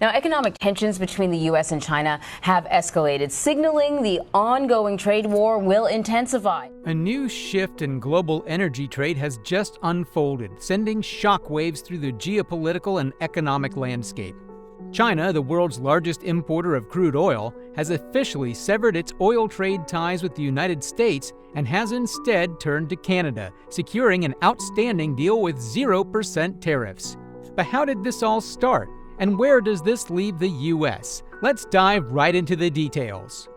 Now, economic tensions between the U.S. and China have escalated, signaling the ongoing trade war will intensify. A new shift in global energy trade has just unfolded, sending shockwaves through the geopolitical and economic landscape. China, the world's largest importer of crude oil, has officially severed its oil trade ties with the United States and has instead turned to Canada, securing an outstanding deal with 0% tariffs. But how did this all start? And where does this leave the U.S.? Let's dive right into the details.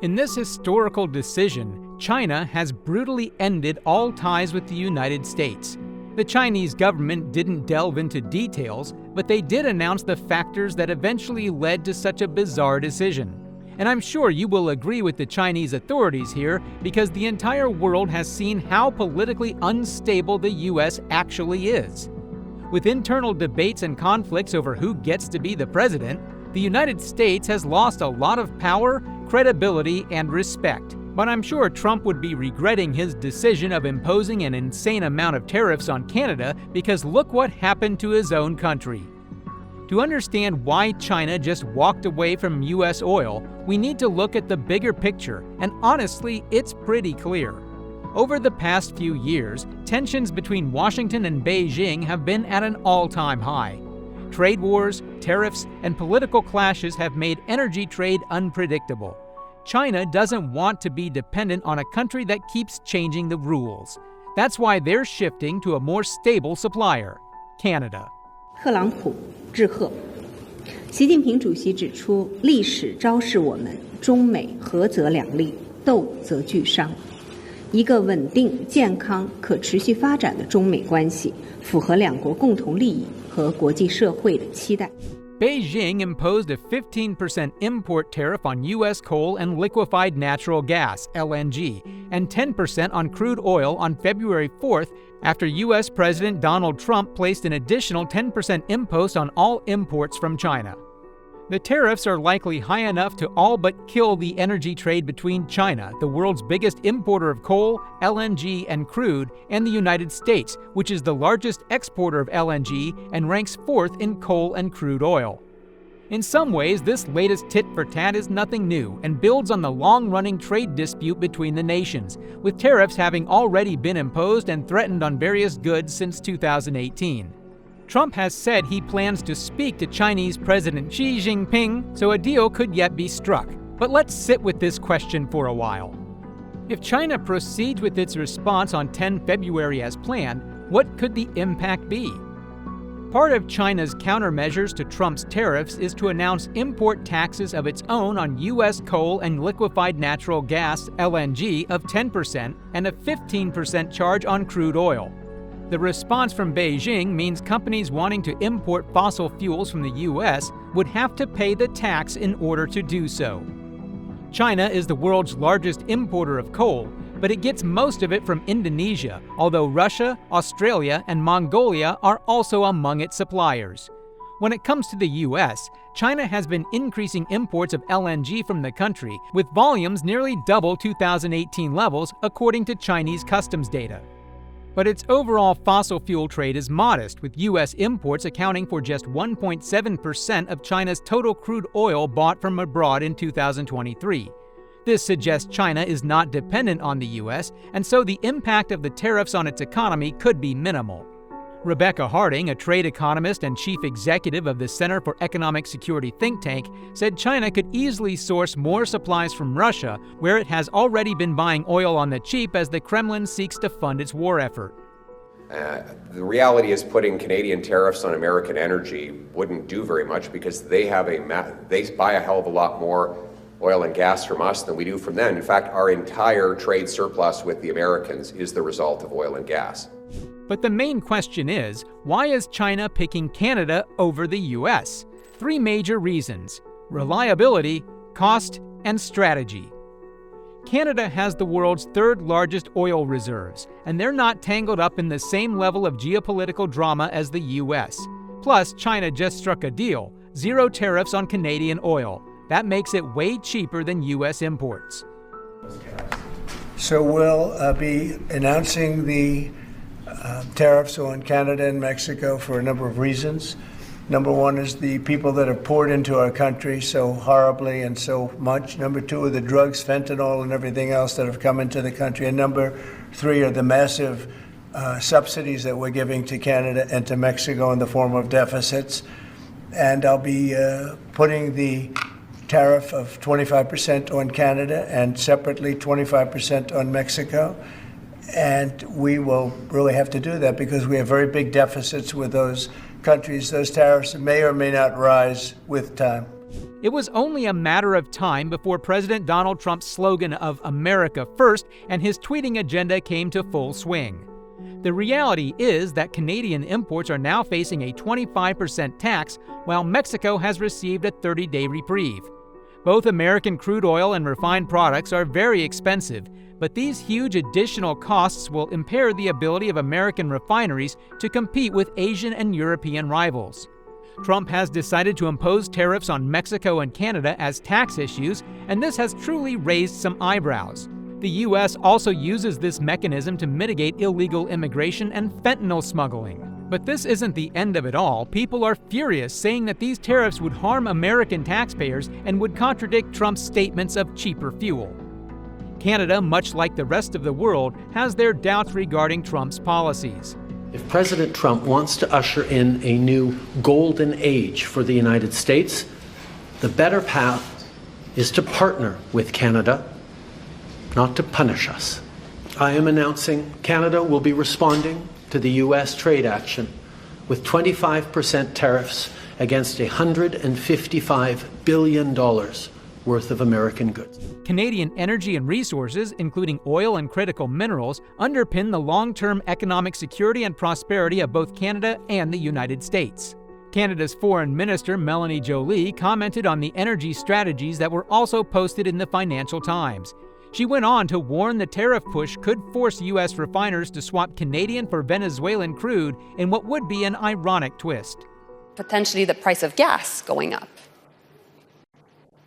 In this historical decision, China has brutally ended all ties with the United States. The Chinese government didn't delve into details, but they did announce the factors that eventually led to such a bizarre decision. And I'm sure you will agree with the Chinese authorities here, because the entire world has seen how politically unstable the U.S. actually is. With internal debates and conflicts over who gets to be the president, the United States has lost a lot of power, credibility, and respect. But I'm sure Trump would be regretting his decision of imposing an insane amount of tariffs on Canada, because look what happened to his own country. To understand why China just walked away from U.S. oil, we need to look at the bigger picture, and honestly, it's pretty clear. Over the past few years, tensions between Washington and Beijing have been at an all-time high. Trade wars, tariffs, and political clashes have made energy trade unpredictable. China doesn't want to be dependent on a country that keeps changing the rules. That's why they're shifting to a more stable supplier, Canada. 特朗普致贺。习近平主席指出，历史昭示我们，中美合则两利，斗则俱伤。一个稳定、健康、可持续发展的中美关系，符合两国共同利益和国际社会的期待。Beijing imposed a 15% import tariff on U.S. coal and liquefied natural gas, LNG, and 10% on crude oil on February 4th after U.S. President Donald Trump placed an additional 10% impost on all imports from China. The tariffs are likely high enough to all but kill the energy trade between China, the world's biggest importer of coal, LNG, and crude, and the United States, which is the largest exporter of LNG and ranks fourth in coal and crude oil. In some ways, this latest tit-for-tat is nothing new and builds on the long-running trade dispute between the nations, with tariffs having already been imposed and threatened on various goods since 2018. Trump has said he plans to speak to Chinese President Xi Jinping, so a deal could yet be struck. But let's sit with this question for a while. If China proceeds with its response on 10 February as planned, what could the impact be? Part of China's countermeasures to Trump's tariffs is to announce import taxes of its own on U.S. coal and liquefied natural gas, LNG, of 10% and a 15% charge on crude oil. The response from Beijing means companies wanting to import fossil fuels from the U.S. would have to pay the tax in order to do so. China is the world's largest importer of coal, but it gets most of it from Indonesia, although Russia, Australia, and Mongolia are also among its suppliers. When it comes to the U.S., China has been increasing imports of LNG from the country, with volumes nearly double 2018 levels, according to Chinese customs data. But its overall fossil fuel trade is modest, with U.S. imports accounting for just 1.7% of China's total crude oil bought from abroad in 2023. This suggests China is not dependent on the U.S., and so the impact of the tariffs on its economy could be minimal. Rebecca Harding, a trade economist and chief executive of the Center for Economic Security think tank, said China could easily source more supplies from Russia, where it has already been buying oil on the cheap as the Kremlin seeks to fund its war effort. The reality is putting Canadian tariffs on American energy wouldn't do very much, because they buy a hell of a lot more oil and gas from us than we do from them. In fact, our entire trade surplus with the Americans is the result of oil and gas. But the main question is, why is China picking Canada over the U.S.? 3 major reasons: reliability, cost, and strategy. Canada has the world's 3rd largest oil reserves, and they're not tangled up in the same level of geopolitical drama as the U.S. Plus, China just struck a deal: 0 tariffs on Canadian oil. That makes it way cheaper than U.S. imports. So we'll be announcing the tariffs on Canada and Mexico for a number of reasons. Number one is the people that have poured into our country so horribly and so much. Number two are the drugs, fentanyl, and everything else that have come into the country. And number three are the massive subsidies that we're giving to Canada and to Mexico in the form of deficits. And I'll be putting the tariff of 25% on Canada and separately 25% on Mexico. And we will really have to do that because we have very big deficits with those countries. Those tariffs may or may not rise with time. It was only a matter of time before President Donald Trump's slogan of America First and his tweeting agenda came to full swing. The reality is that Canadian imports are now facing a 25% tax, while Mexico has received a 30-day reprieve. Both American crude oil and refined products are very expensive, but these huge additional costs will impair the ability of American refineries to compete with Asian and European rivals. Trump has decided to impose tariffs on Mexico and Canada as tax issues, and this has truly raised some eyebrows. The U.S. also uses this mechanism to mitigate illegal immigration and fentanyl smuggling. But this isn't the end of it all. People are furious, saying that these tariffs would harm American taxpayers and would contradict Trump's statements of cheaper fuel. Canada, much like the rest of the world, has their doubts regarding Trump's policies. If President Trump wants to usher in a new golden age for the United States, the better path is to partner with Canada, not to punish us. I am announcing Canada will be responding to the U.S. trade action with 25% tariffs against $155 billion worth of American goods. Canadian energy and resources, including oil and critical minerals, underpin the long-term economic security and prosperity of both Canada and the United States. Canada's Foreign Minister Melanie Joly commented on the energy strategies that were also posted in the Financial Times. She went on to warn the tariff push could force U.S. refiners to swap Canadian for Venezuelan crude in what would be an ironic twist. Potentially the price of gas going up.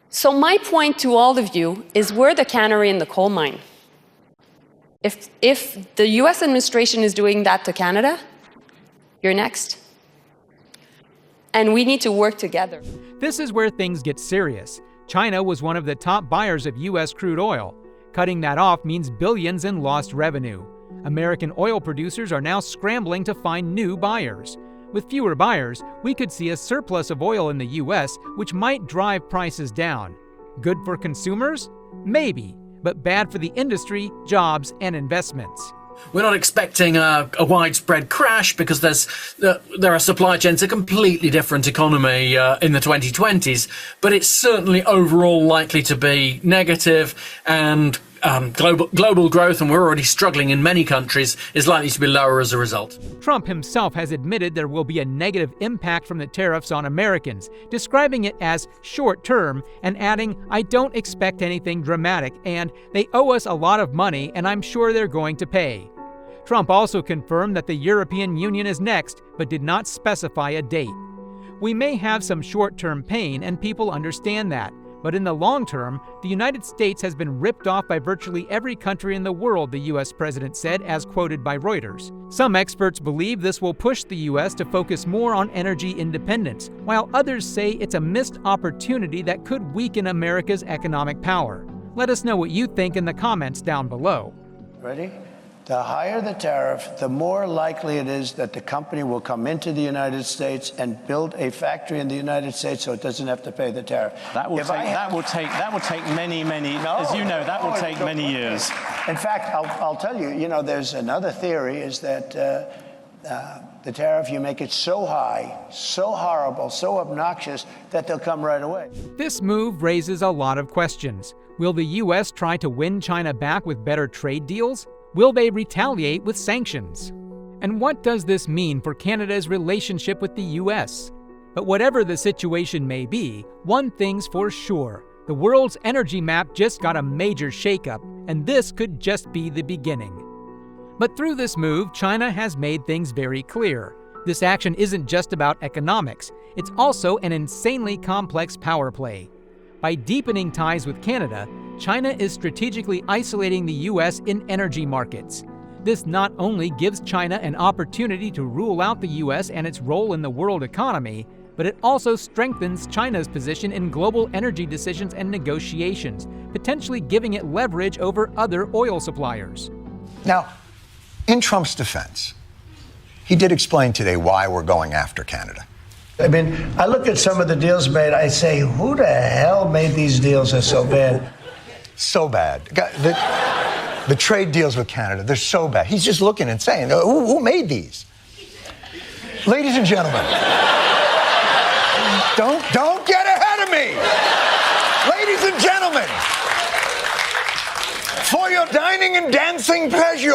So my point to all of you is we're the canary in the coal mine. If the U.S. administration is doing that to Canada, you're next. And we need to work together. This is where things get serious. China was one of the top buyers of U.S. crude oil. Cutting that off means billions in lost revenue. American oil producers are now scrambling to find new buyers. With fewer buyers, we could see a surplus of oil in the U.S., which might drive prices down. Good for consumers? Maybe, but bad for the industry, jobs, and investments. We're not expecting a widespread crash because there are supply chains, a completely different economy in the 2020s, but it's certainly overall likely to be negative, and global growth, and we're already struggling in many countries, is likely to be lower as a result. Trump himself has admitted there will be a negative impact from the tariffs on Americans, describing it as short-term and adding, "I don't expect anything dramatic, and they owe us a lot of money, and I'm sure they're going to pay." Trump also confirmed that the European Union is next, but did not specify a date. We may have some short-term pain, and people understand that. But in the long term, the United States has been ripped off by virtually every country in the world, the U.S. president said, as quoted by Reuters. Some experts believe this will push the U.S. to focus more on energy independence, while others say it's a missed opportunity that could weaken America's economic power. Let us know what you think in the comments down below. Ready? The higher the tariff, the more likely it is that the company will come into the United States and build a factory in the United States so it doesn't have to pay the tariff. That will take many, that will take many years. In fact, I'll tell you, there's another theory is that the tariff, you make it so high, so horrible, so obnoxious that they'll come right away. This move raises a lot of questions. Will the U.S. try to win China back with better trade deals? Will they retaliate with sanctions? And what does this mean for Canada's relationship with the U.S.? But whatever the situation may be, one thing's for sure. The world's energy map just got a major shakeup, and this could just be the beginning. But through this move, China has made things very clear. This action isn't just about economics. It's also an insanely complex power play. By deepening ties with Canada, China is strategically isolating the U.S. in energy markets. This not only gives China an opportunity to rule out the U.S. and its role in the world economy, but it also strengthens China's position in global energy decisions and negotiations, potentially giving it leverage over other oil suppliers. Now, in Trump's defense, he did explain today why we're going after Canada. I mean, I look at some of the deals made, I say, who the hell made these deals that are so bad? So bad. The trade deals with Canada, they're so bad. He's just looking and saying, who made these? Ladies and gentlemen, don't get ahead of me. Ladies and gentlemen, for your dining and dancing pleasure,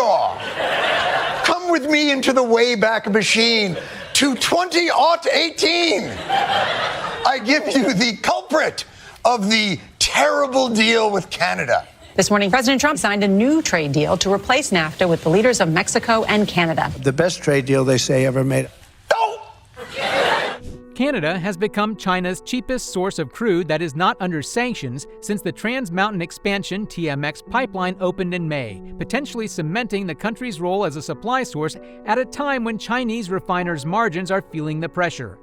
come with me into the Wayback Machine to 2018. I give you the culprit of the terrible deal with Canada. This morning, President Trump signed a new trade deal to replace NAFTA with the leaders of Mexico and Canada. The best trade deal they say ever made. Canada has become China's cheapest source of crude that is not under sanctions since the Trans Mountain Expansion TMX pipeline opened in May, potentially cementing the country's role as a supply source at a time when Chinese refiners' margins are feeling the pressure.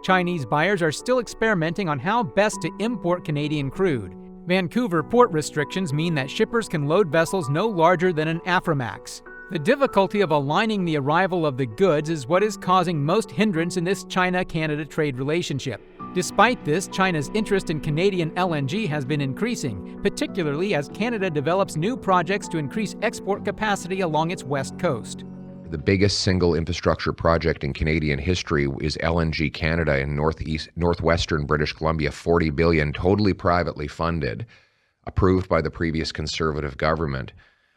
Chinese buyers are still experimenting on how best to import Canadian crude. Vancouver port restrictions mean that shippers can load vessels no larger than an Aframax. The difficulty of aligning the arrival of the goods is what is causing most hindrance in this China-Canada trade relationship. Despite this, China's interest in Canadian LNG has been increasing, particularly as Canada develops new projects to increase export capacity along its west coast. The biggest single infrastructure project in Canadian history is LNG Canada in northwestern British Columbia, $40 billion, totally privately funded, approved by the previous Conservative government.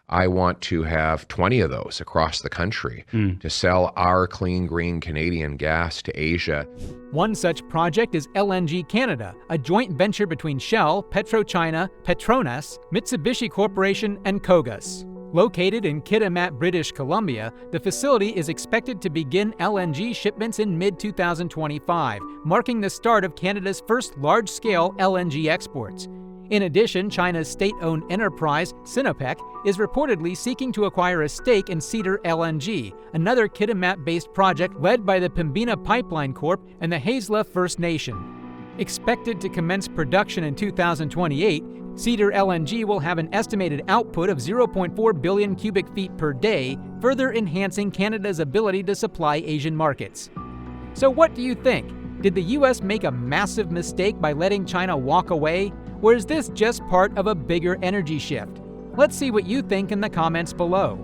I want to have 20 of those across the country to sell our clean, green Canadian gas to Asia. One such project is LNG Canada, a joint venture between Shell, PetroChina, Petronas, Mitsubishi Corporation, and Kogas. Located in Kitimat, British Columbia, the facility is expected to begin LNG shipments in mid-2025, marking the start of Canada's first large-scale LNG exports. In addition, China's state-owned enterprise, Sinopec, is reportedly seeking to acquire a stake in Cedar LNG, another Kitimat-based project led by the Pembina Pipeline Corp and the Haisla First Nation. Expected to commence production in 2028, Cedar LNG will have an estimated output of 0.4 billion cubic feet per day, further enhancing Canada's ability to supply Asian markets. So what do you think? Did the U.S. make a massive mistake by letting China walk away? Or is this just part of a bigger energy shift? Let's see what you think in the comments below.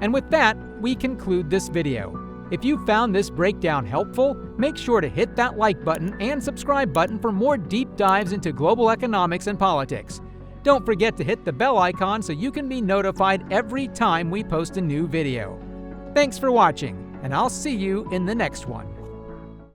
And with that, we conclude this video. If you found this breakdown helpful, make sure to hit that like button and subscribe button for more deep dives into global economics and politics. Don't forget to hit the bell icon so you can be notified every time we post a new video. Thanks for watching, and I'll see you in the next one.